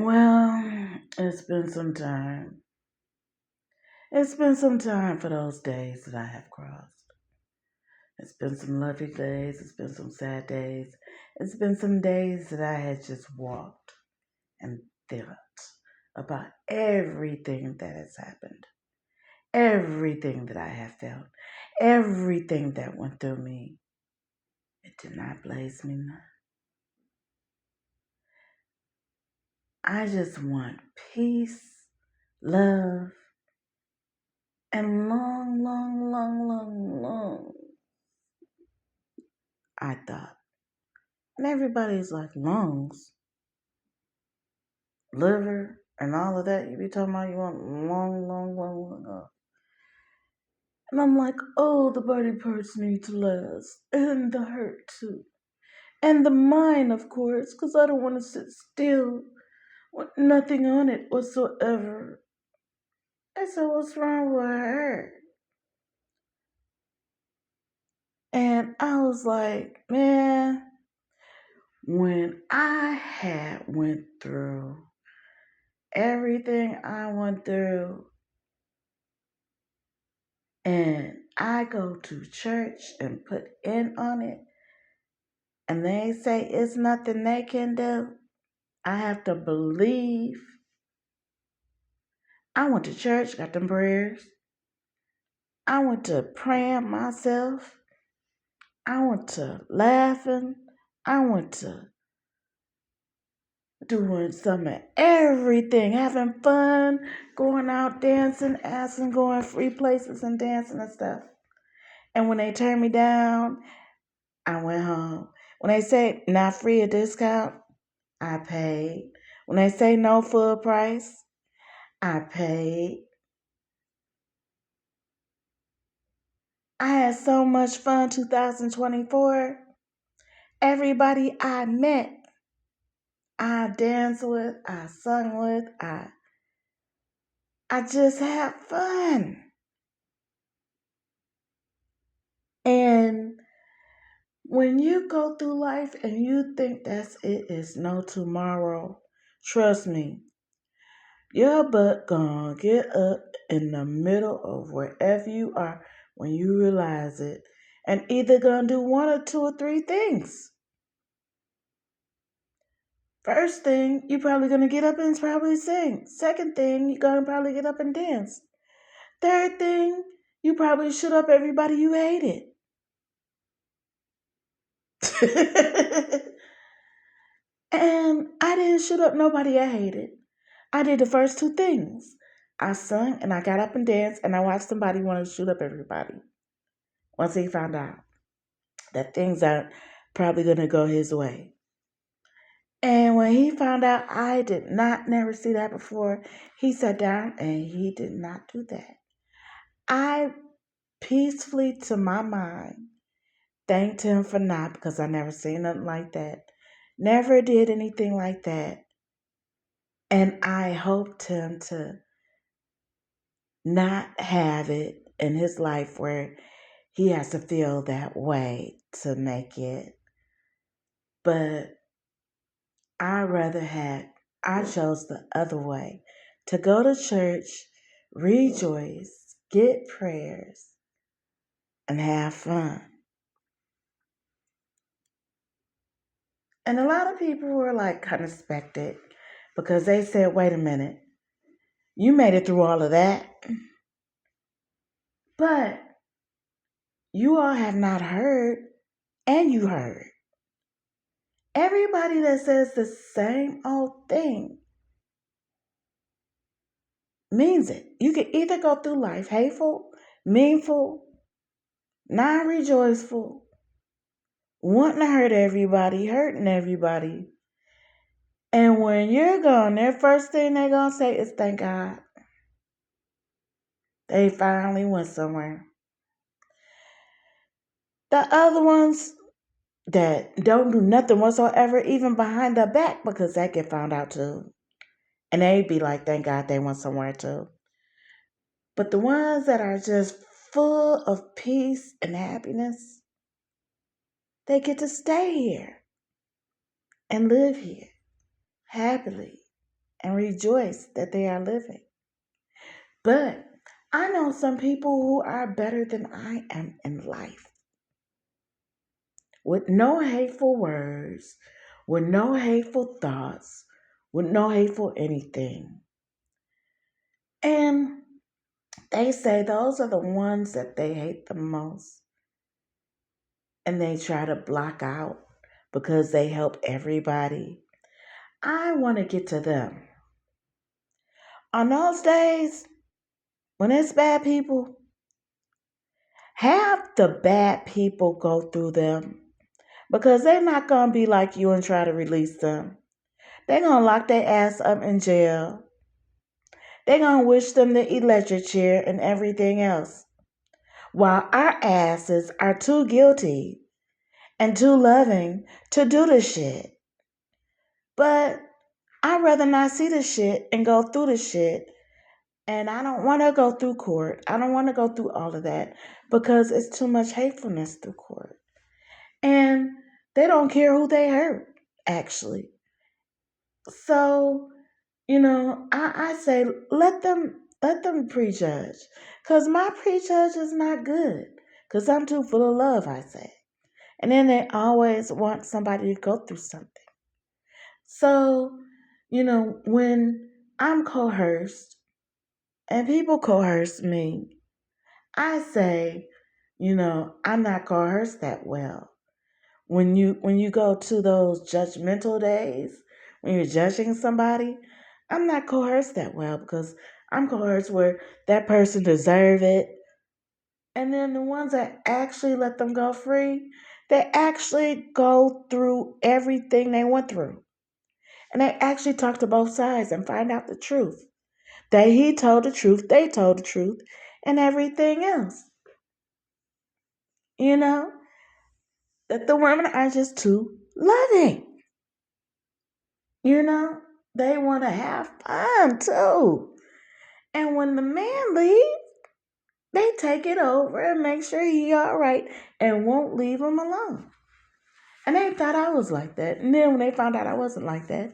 Well, it's been some time. It's been some time for those days that I have crossed. It's been some lovely days. It's been some sad days. It's been some days that I had just walked and felt about everything that has happened, everything that I have felt, everything that went through me. It did not blaze me none. I just want peace, love, and long, long, long, long, long. I thought. And everybody's like lungs, liver, and all of that. You be talking about you want long, long, long, long. And I'm like, oh, the body parts need to last. And the hurt too. And the mind, of course, because I don't want to sit still with nothing on it whatsoever. I said, what's wrong with her? And I was like, man, when I had went through everything I went through, and I go to church and put in on it, and they say it's nothing they can do, I have to believe. I went to church, got them prayers. I went to praying myself. I went to laughing. I went to doing some of everything, having fun, going out dancing, asking, going free places and dancing and stuff. And when they turned me down, I went home. When they say not free, a discount, I paid. When they say no full price, I paid. I had so much fun 2024. Everybody I met, I danced with, I sung with, I just had fun. And when you go through life and you think that's it is no tomorrow, trust me, your butt gonna get up in the middle of wherever you are when you realize it, and either gonna do one or two or three things. First thing, you probably gonna get up and probably sing. Second thing, you gonna probably get up and dance. Third thing, you probably shoot up everybody you hated. And I didn't shoot up nobody I hated. I did the first two things. I sung and I got up and danced and I watched somebody want to shoot up everybody once he found out that things aren't probably going to go his way. And when he found out I did not never see that before, he sat down and he did not do that. I peacefully, to my mind, thanked him for not, because I never seen nothing like that. Never did anything like that. And I hoped him to not have it in his life where he has to feel that way to make it. But I chose the other way, to go to church, rejoice, get prayers, and have fun. And a lot of people were like kind of expected because they said, wait a minute, you made it through all of that, but you all have not heard, and you heard. Everybody that says the same old thing means it. You can either go through life hateful, meanful, non rejoiceful, wanting to hurt everybody, hurting everybody. And when you're gone, their first thing they're going to say is thank God. They finally went somewhere. The other ones that don't do nothing whatsoever, even behind their back, because that get found out too. And they be like, thank God they went somewhere too. But the ones that are just full of peace and happiness, they get to stay here and live here happily. and rejoice that they are living. But I know some people who are better than I am in life with no hateful words, with no hateful thoughts, with no hateful anything. And they say those are the ones that they hate the most. And they try to block out because they help everybody. I want to get to them. On those days when it's bad people, have the bad people go through them because they're not going to be like you and try to release them. They're going to lock their ass up in jail. They're going to wish them the electric chair and everything else. While our asses are too guilty and too loving to do the shit. But I'd rather not see the shit and go through the shit. And I don't want to go through court. I don't want to go through all of that because it's too much hatefulness through court. And they don't care who they hurt, actually. So, I say let them prejudge. Cause my prejudge is not good. Cause I'm too full of love, I say. And then they always want somebody to go through something. So, when I'm coerced and people coerce me, I say, I'm not coerced that well. When you go to those judgmental days, when you're judging somebody, I'm not coerced that well because I'm coerced where that person deserve it. And then the ones that actually let them go free, they actually go through everything they went through. And they actually talk to both sides and find out the truth. That he told the truth, they told the truth, and everything else. You know? That the women are just too loving. You know? They want to have fun too. And when the man leaves, they take it over and make sure he all right and won't leave him alone. And they thought I was like that. And then when they found out I wasn't like that,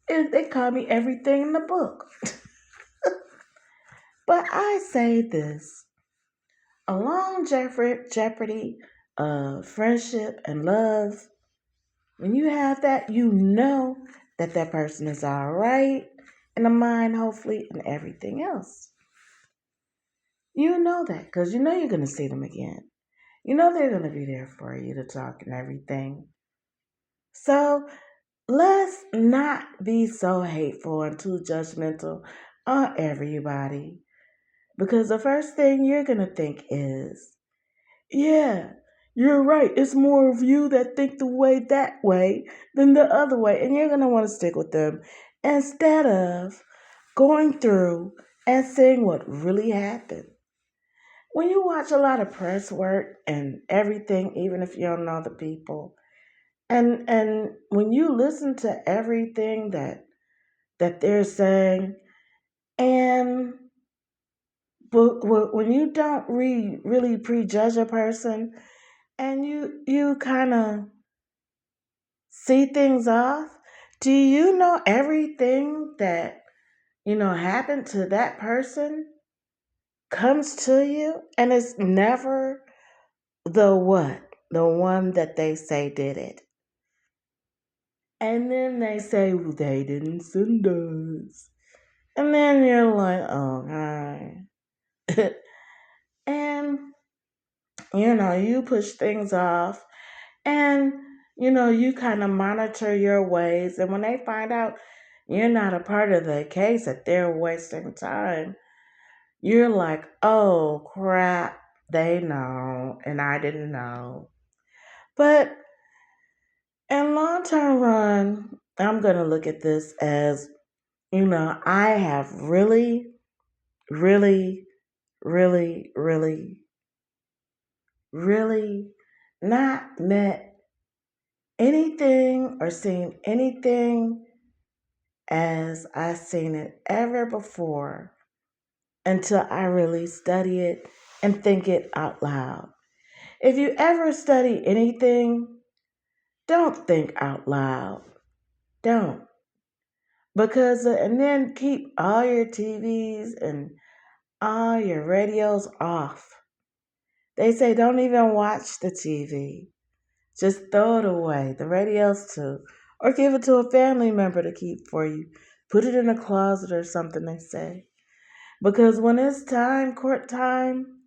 they called me everything in the book. But I say this. A long jeopardy of friendship and love, when you have that, you know that that person is all right in the mind, hopefully, and everything else. You know that because you know you're going to see them again. You know they're going to be there for you to talk and everything. So let's not be so hateful and too judgmental on everybody because the first thing you're going to think is, yeah, you're right. It's more of you that think the way that way than the other way. And you're going to want to stick with them instead of going through and seeing what really happened. When you watch a lot of press work and everything, even if you don't know the people, and when you listen to everything that they're saying, and but when you don't really prejudge a person, and you kind of see things off, do you know everything that happened to that person comes to you, and it's never the what? The one that they say did it. And then they say, well, they didn't send us. And then you're like, oh, hi. And, you push things off. And, you kind of monitor your ways. And when they find out you're not a part of the case, that they're wasting time, you're like, oh, crap. They know. And I didn't know. But in long term run, I'm going to look at this as, I have really, really, really, really, really not met anything or seen anything as I've seen it ever before until I really study it and think it out loud. If you ever study anything, don't think out loud. Don't. and then keep all your TVs and all your radios off. They say don't even watch the TV. Just throw it away, the radios too. Or give it to a family member to keep for you. Put it in a closet or something, they say. Because when it's time, court time,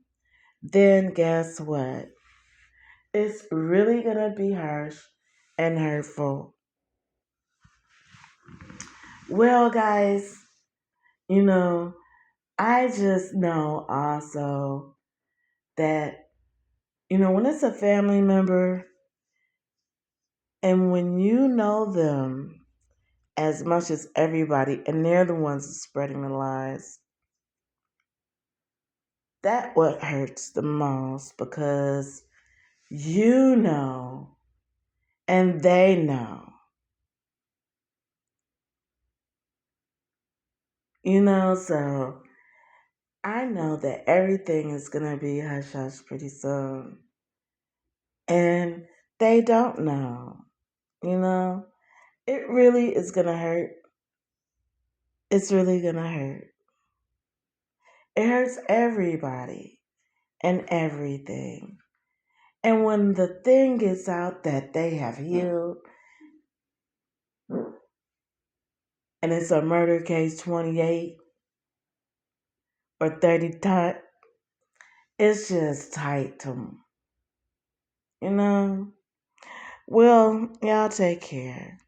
then guess what? It's really going to be harsh and hurtful. Well, guys, you know, I just know also that, when it's a family member and when you know them as much as everybody and they're the ones spreading the lies, that what hurts the most because you know and they know. So I know that everything is going to be hush hush pretty soon. And they don't know, you know? It really is going to hurt. It's really going to hurt. It hurts everybody and everything. And when the thing gets out that they have healed, and it's a murder case 28 or 30 times, it's just tight to them, you know? Well, y'all take care.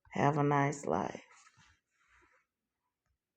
Have a nice life.